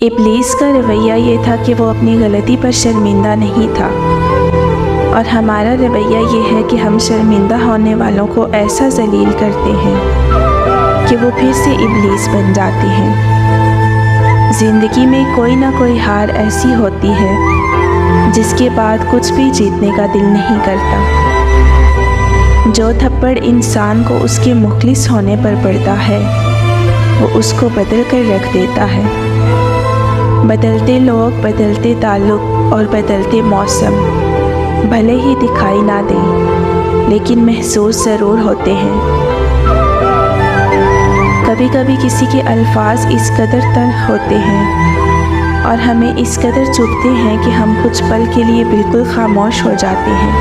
इब्लीस का रवैया ये था कि वो अपनी गलती पर शर्मिंदा नहीं था, और हमारा रवैया ये है कि हम शर्मिंदा होने वालों को ऐसा जलील करते हैं कि वो फिर से इब्लीस बन जाते हैं। ज़िंदगी में कोई ना कोई हार ऐसी होती है जिसके बाद कुछ भी जीतने का दिल नहीं करता। जो थप्पड़ इंसान को उसके मुखलिस होने पर पड़ता है वो उसको बदल कर रख देता है। बदलते लोग, बदलते ताल्लुक़ और बदलते मौसम भले ही दिखाई ना दें लेकिन महसूस ज़रूर होते हैं। कभी कभी किसी के अल्फाज इस कदर तल्ख़ होते हैं और हमें इस कदर चुभते हैं कि हम कुछ पल के लिए बिल्कुल खामोश हो जाते हैं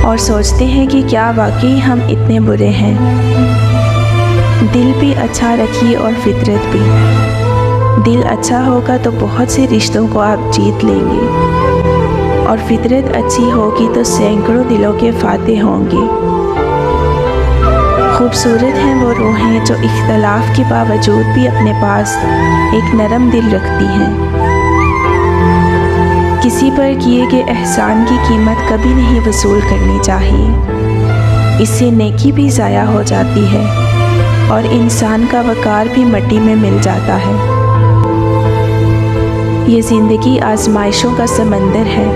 और सोचते हैं कि क्या वाकई हम इतने बुरे हैं। दिल भी अच्छा रखिए और फितरत भी। दिल अच्छा होगा तो बहुत से रिश्तों को आप जीत लेंगे, और फितरत अच्छी होगी तो सैकड़ों दिलों के फातेह होंगे। खूबसूरत हैं वो रूहें जो इख्तलाफ के बावजूद भी अपने पास एक नरम दिल रखती हैं। किसी पर किए गए एहसान की कीमत कभी नहीं वसूल करनी चाहिए, इससे नेकी भी ज़ाया हो जाती है और इंसान का वक़ार भी मिट्टी में मिल जाता है। ये ज़िंदगी आजमाइशों का समंदर है,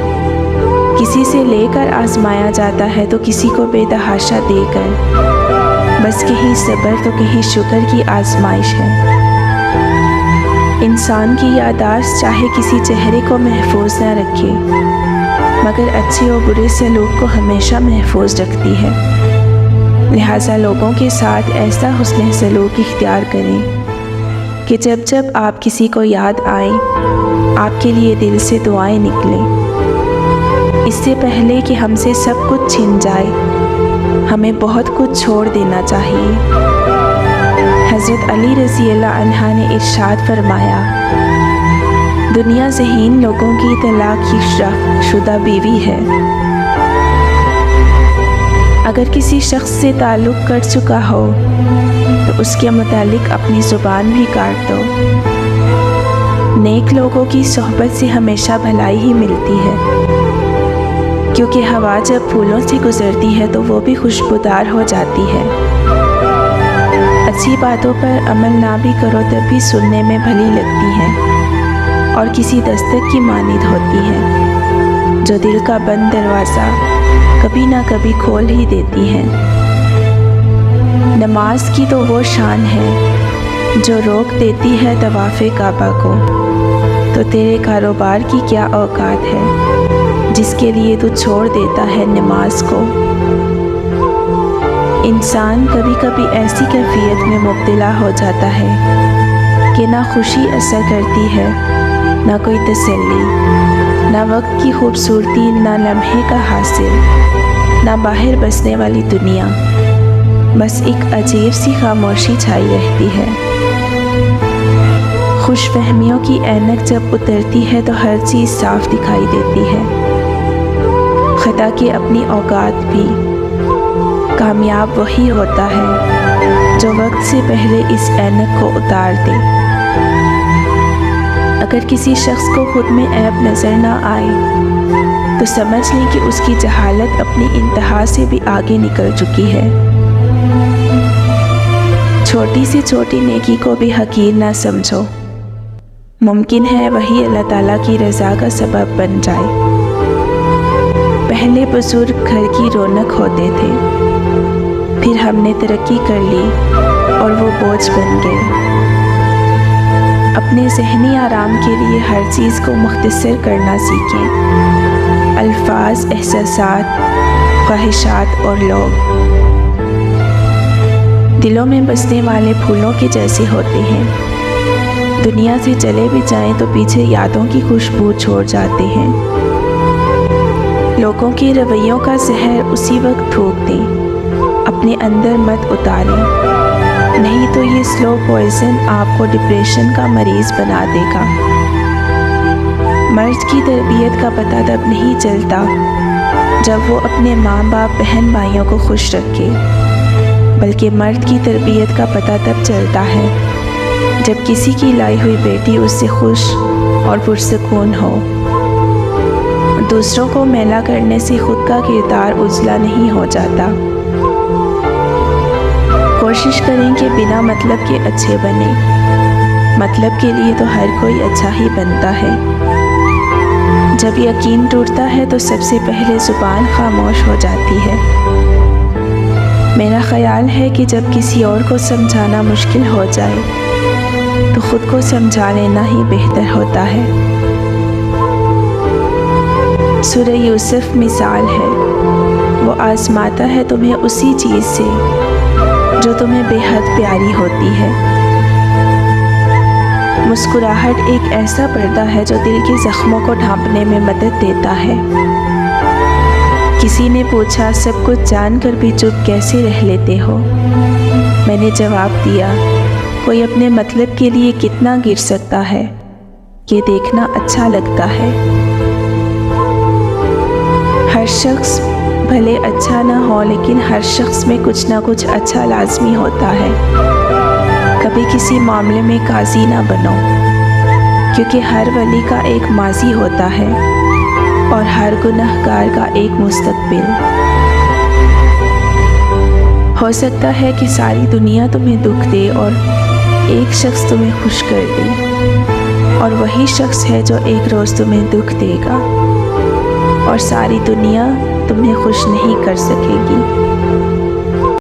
किसी से लेकर आजमाया जाता है तो किसी को बेतहाशा देकर। बस कहीं सब्र तो कहीं शुक्र की आजमाइश है। इंसान की याददाश्त चाहे किसी चेहरे को महफूज न रखे मगर अच्छे और बुरे सलूक को हमेशा महफूज रखती है। लिहाजा लोगों के साथ ऐसा हुस्न सलूक इख्तियार करें कि जब जब आप किसी को याद आए आपके लिए दिल से दुआएं निकलें। इससे पहले कि हमसे सब कुछ छिन जाए हमें बहुत कुछ छोड़ देना चाहिए। हज़रत अली रज़ी अल्लाह अन्हा ने इरशाद फरमाया, दुनिया ज़हीन लोगों की तलाक शुदा बीवी है। अगर किसी शख्स से ताल्लुक़ कर चुका हो तो उसके मुतालिक अपनी ज़ुबान भी काट दो। नेक लोगों की सोहबत से हमेशा भलाई ही मिलती है, क्योंकि हवा जब फूलों से गुजरती है तो वो भी खुशबूदार हो जाती है। अच्छी बातों पर अमल ना भी करो तब भी सुनने में भली लगती है और किसी दस्तक की मानिद होती है जो दिल का बंद दरवाज़ा कभी ना कभी खोल ही देती है। नमाज की तो वो शान है जो रोक देती है तवाफ़े काबा को, तो तेरे कारोबार की क्या औकात है जिसके लिए तू छोड़ देता है नमाज को। इंसान कभी कभी ऐसी कैफियत में मुब्तला हो जाता है कि ना खुशी असर करती है, ना कोई तसल्ली, ना वक्त की खूबसूरती, ना लम्हे का हासिल, ना बाहर बसने वाली दुनिया। बस एक अजीब सी खामोशी छाई रहती है। खुशफहमियों की ऐनक जब उतरती है तो हर चीज़ साफ दिखाई देती है। खता की अपनी औकात भी। कामयाब वही होता है जो वक्त से पहले इस ऐनक को उतार दे। अगर किसी शख्स को खुद में ऐब नज़र ना आए तो समझ लें कि उसकी जहालत अपनी इंतहा से भी आगे निकल चुकी है। छोटी से छोटी नेकी को भी हकीर ना समझो, मुमकिन है वही अल्लाह ताला की रज़ा का सबब बन जाए। पहले बुजुर्ग घर की रौनक होते थे, फिर हमने तरक्की कर ली और वो बोझ बन गए। अपने ज़हनी आराम के लिए हर चीज़ को मुख्तसर करना सीखें। अल्फाज, एहसासात, ख्वाहिशात और लोग दिलों में बसने वाले फूलों के जैसे होते हैं। दुनिया से चले भी जाएं तो पीछे यादों की खुशबू छोड़ जाते हैं। लोगों के रवैयों का जहर उसी वक्त थूक दें, अपने अंदर मत उतारें, नहीं तो ये स्लो पॉइजन आपको डिप्रेशन का मरीज़ बना देगा। मर्द की तरबियत का पता तब नहीं चलता जब वो अपने माँ बाप, बहन भाइयों को खुश रखे, बल्कि मर्द की तरबियत का पता तब चलता है جب کسی کی لائی ہوئی بیٹی اس سے خوش اور پرسکون ہو۔ دوسروں کو میلا کرنے سے خود کا کردار اجلا نہیں ہو جاتا۔ کوشش کریں کہ بنا مطلب کے اچھے بنیں۔ مطلب کے لیے تو ہر کوئی اچھا ہی بنتا ہے۔ جب یقین ٹوٹتا ہے تو سب سے پہلے زبان خاموش ہو جاتی ہے۔ میرا خیال ہے کہ جب کسی اور کو سمجھانا مشکل ہو جائے تو خود کو سمجھا لینا ہی بہتر ہوتا ہے۔ سورہ یوسف مثال ہے، وہ آزماتا ہے تمہیں اسی چیز سے جو تمہیں بے حد پیاری ہوتی ہے۔ مسکراہٹ ایک ایسا پردہ ہے جو دل کے زخموں کو ڈھانپنے میں مدد دیتا ہے۔ کسی نے پوچھا سب کچھ جان کر بھی چپ کیسے رہ لیتے ہو؟ میں نے جواب دیا، کوئی اپنے مطلب کے لیے کتنا گر سکتا ہے یہ دیکھنا اچھا لگتا ہے۔ ہر شخص بھلے اچھا نہ ہو لیکن ہر شخص میں کچھ نہ کچھ اچھا لازمی ہوتا ہے۔ کبھی کسی معاملے میں قاضی نہ بنو، کیونکہ ہر ولی کا ایک ماضی ہوتا ہے اور ہر گنہگار کا ایک مستقبل۔ ہو سکتا ہے کہ ساری دنیا تمہیں دکھ دے اور ایک شخص تمہیں خوش کر دے، اور وہی شخص ہے جو ایک روز تمہیں دکھ دے گا اور ساری دنیا تمہیں خوش نہیں کر سکے گی۔